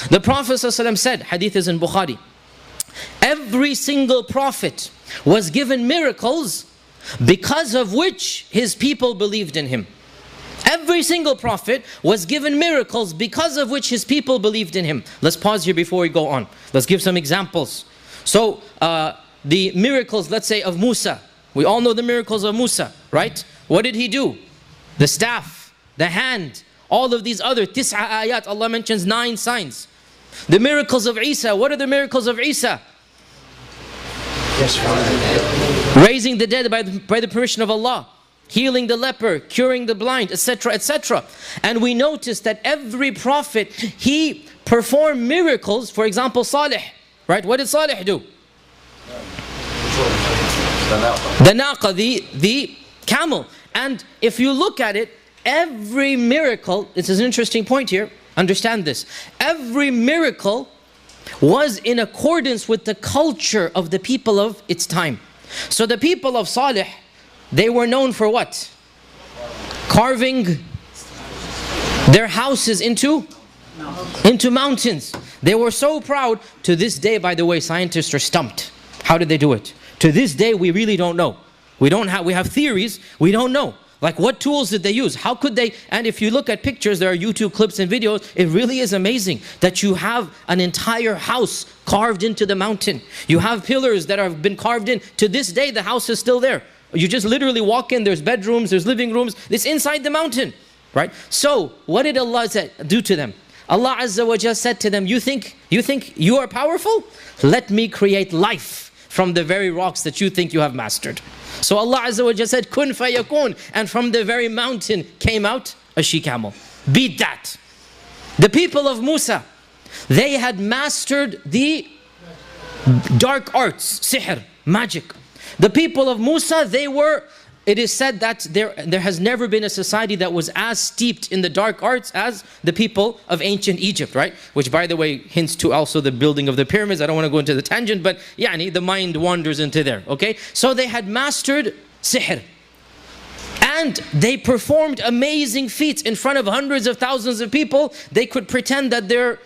The Prophet ﷺ said, hadith is in Bukhari, every single prophet was given miracles because of which his people believed in him. Every single prophet was given miracles because of which his people believed in him. Let's pause here before we go on. Let's give some examples. So, the miracles, let's say, of Musa. We all know the miracles of Musa, right? What did he do? The staff, the hand, all of these other tis'a ayat. Allah mentions 9 signs. The miracles of Isa. What are the miracles of Isa? Raising the dead by the permission of Allah. Healing the leper, curing the blind, etc., etc. And we notice that every prophet, he performed miracles. For example, Salih, right? What did Salih do? The naqa, the camel. And if you look at it, every miracle, this is an interesting point here, understand this. Every miracle was in accordance with the culture of the people of its time. So the people of Salih, they were known for what? Carving their houses into mountains. They were so proud. To this day, by the way, scientists are stumped. How did they do it? To this day, we really don't know. We have theories, we don't know. Like, what tools did they use? How could they? And if you look at pictures, there are YouTube clips and videos, it really is amazing that you have an entire house carved into the mountain. You have pillars that have been carved in. To this day, the house is still there. You just literally walk in, there's bedrooms, there's living rooms, it's inside the mountain, right? So, what did Allah do to them? Allah Azza wa Jalla said to them, you think you are powerful? Let me create life from the very rocks that you think you have mastered. So Allah Azza wa Jalla said, kun fayakun, and from the very mountain came out a she-camel. Beat that. The people of Musa, they had mastered the dark arts, sihr, magic. The people of Musa, it is said that there has never been a society that was as steeped in the dark arts as the people of ancient Egypt, right? Which, by the way, hints to also the building of the pyramids. I don't want to go into the tangent, but the mind wanders into there, okay? So they had mastered sihr. And they performed amazing feats in front of hundreds of thousands of people. They could pretend that their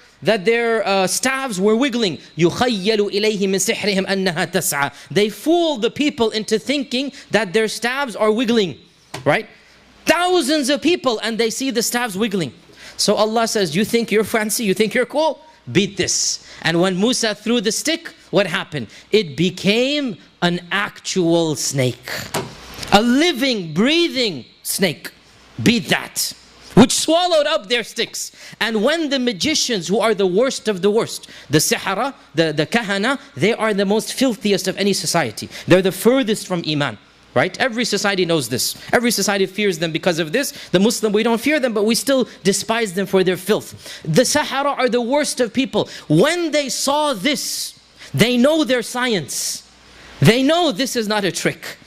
staves were wiggling. يُخَيَّلُ إِلَيْهِ مِنْ سِحْرِهِمْ أَنَّهَا تَسْعَى. They fooled the people into thinking that their staves are wiggling, right? Thousands of people, and they see the staves wiggling. So Allah says, you think you're fancy? You think you're cool? Beat this. And when Musa threw the stick, what happened? It became an actual snake. A living, breathing snake. Beat that. Which swallowed up their sticks. And when the magicians, who are the worst of the worst, the sihara, the kahana, they are the most filthiest of any society. They're the furthest from iman, right? Every society knows this. Every society fears them because of this. The Muslim, we don't fear them, but we still despise them for their filth. The sahara are the worst of people. When they saw this, they know their science. They know this is not a trick.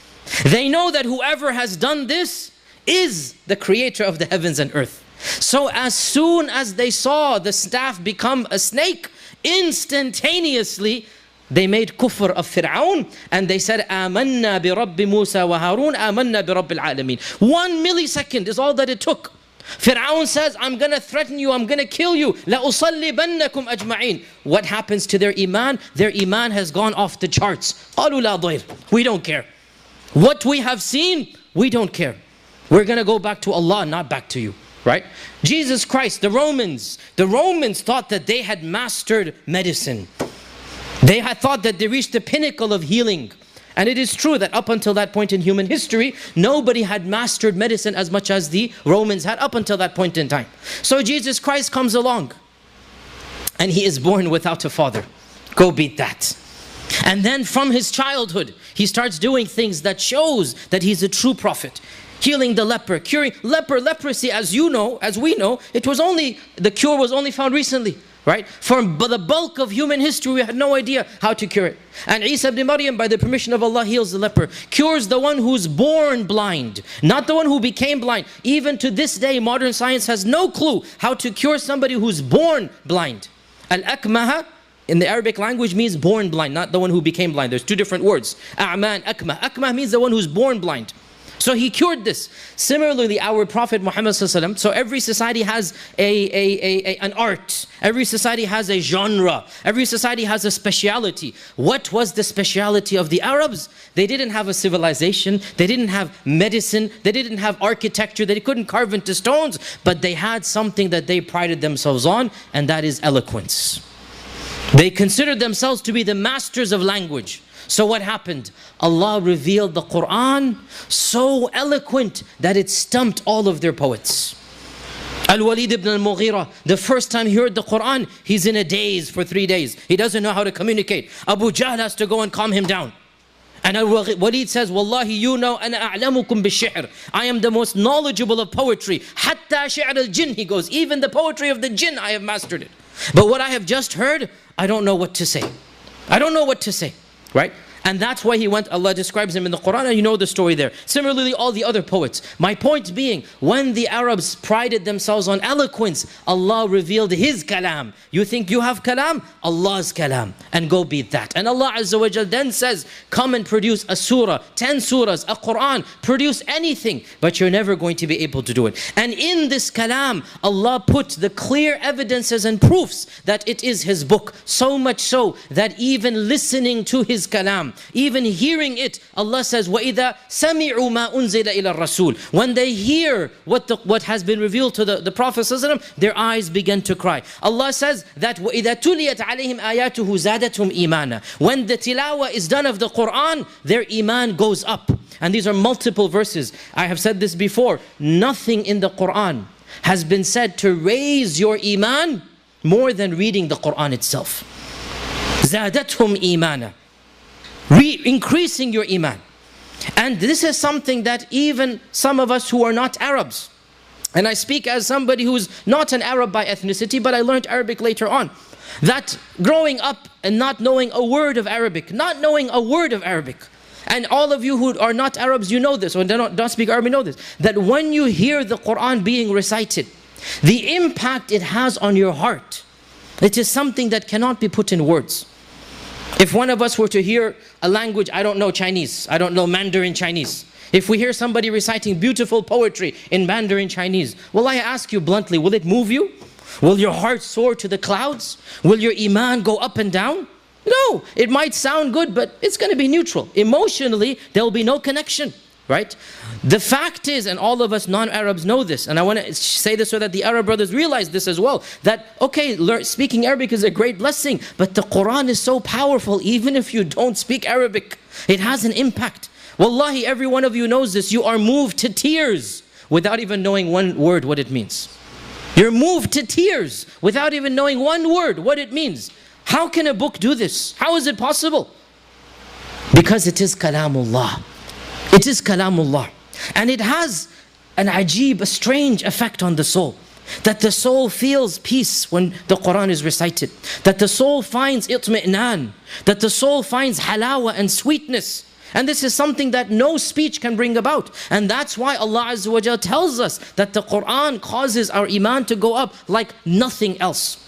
They know that whoever has done this is the creator of the heavens and earth. So as soon as they saw the staff become a snake, instantaneously they made kufr of Fir'aun, and they said, آمَنَّا بِرَبِّ مُوسَى وَهَارُونَ آمَنَّا بِرَبِّ الْعَالَمِينَ. 1 millisecond is all that it took. Fir'aun says, I'm going to threaten you, I'm going to kill you. لَأُصَلِّبَنَّكُمْ أَجْمَعِينَ. What happens to their iman? Their iman has gone off the charts. قَالُوا لَا ضَيْرٍ. We don't care. What we have seen, we don't care. We're going to go back to Allah, not back to you, right? Jesus Christ, the Romans thought that they had mastered medicine. They had thought that they reached the pinnacle of healing. And it is true that up until that point in human history, nobody had mastered medicine as much as the Romans had up until that point in time. So Jesus Christ comes along, and he is born without a father. Go beat that. And then from his childhood, he starts doing things that shows that he's a true prophet. Healing the leper, curing leprosy, as you know, as we know, the cure was only found recently, right? For the bulk of human history, we had no idea how to cure it. And Isa ibn Maryam, by the permission of Allah, heals the leper, cures the one who's born blind, not the one who became blind. Even to this day, modern science has no clue how to cure somebody who's born blind. Al-akmaha, in the Arabic language, means born blind, not the one who became blind. There's two different words. A'man, akmah. Akmah means the one who's born blind. So So he cured this. Similarly, our Prophet Muhammad ﷺ, so every society has an art. Every society has a genre. Every society has a speciality. What was the speciality of the Arabs? They didn't have a civilization. They didn't have medicine. They didn't have architecture. They couldn't carve into stones. But they had something that they prided themselves on, and that is eloquence. They considered themselves to be the masters of language. So what happened? Allah revealed the Quran so eloquent that it stumped all of their poets. Al-Walid ibn al-Mughira, the first time he heard the Quran, he's in a daze for 3 days. He doesn't know how to communicate. Abu Jahl has to go and calm him down. And Al-Walid says, Wallahi, you know, أَنَا أَعْلَمُكُمْ بِالشِّعْرِ, I am the most knowledgeable of poetry. حَتَّى شِعْرَ الْجِنِّ, he goes, even the poetry of the jinn, I have mastered it. But what I have just heard, I don't know what to say. I don't know what to say, right? And that's why he went, Allah describes him in the Quran, and you know the story there. Similarly, all the other poets. My point being, when the Arabs prided themselves on eloquence, Allah revealed His kalam. You think you have kalam? Allah's kalam. And go beat that. And Allah Azza wa Jal then says, come and produce a surah, 10 surahs, a Quran, produce anything, but you're never going to be able to do it. And in this kalam, Allah put the clear evidences and proofs that it is His book. So much so that even listening to His kalam, even hearing it, Allah says, وَإِذَا سَمِعُوا مَا أُنزِلَ إِلَى الرَّسُولِ, when they hear what has been revealed to the Prophet ﷺ, their eyes begin to cry. Allah says that وَإِذَا تُلِيَتْ عَلَيْهِمْ آيَاتُهُ زَادَتْهُمْ إِيمَانًا, when the tilawah is done of the Quran, their iman goes up. And these are multiple verses. I have said this before. Nothing in the Quran has been said to raise your iman more than reading the Quran itself. زَادَتْهُمْ إِيمَانًا, increasing your iman. And this is something that even some of us who are not Arabs, and I speak as somebody who's not an Arab by ethnicity, but I learned Arabic later on, that growing up and not knowing a word of Arabic, and all of you who are not Arabs, you know this, or don't speak Arabic, know this, that when you hear the Quran being recited, the impact it has on your heart, it is something that cannot be put in words. If one of us were to hear a language, I don't know Chinese, I don't know Mandarin Chinese. If we hear somebody reciting beautiful poetry in Mandarin Chinese, will I ask you bluntly, will it move you? Will your heart soar to the clouds? Will your iman go up and down? No, it might sound good, but it's going to be neutral. Emotionally, there will be no connection. Right? The fact is, and all of us non-Arabs know this, and I want to say this so that the Arab brothers realize this as well, that okay, speaking Arabic is a great blessing, but the Quran is so powerful, even if you don't speak Arabic, it has an impact. Wallahi, every one of you knows this. You are moved to tears without even knowing one word what it means. You're moved to tears without even knowing one word what it means. How can a book do this? How is it possible? Because it is kalamullah. It is kalamullah. And it has an ajib, a strange effect on the soul. That the soul feels peace when the Quran is recited. That the soul finds itmi'nan. That the soul finds halawa and sweetness. And this is something that no speech can bring about. And that's why Allah Azza wa Jalla tells us that the Quran causes our iman to go up like nothing else.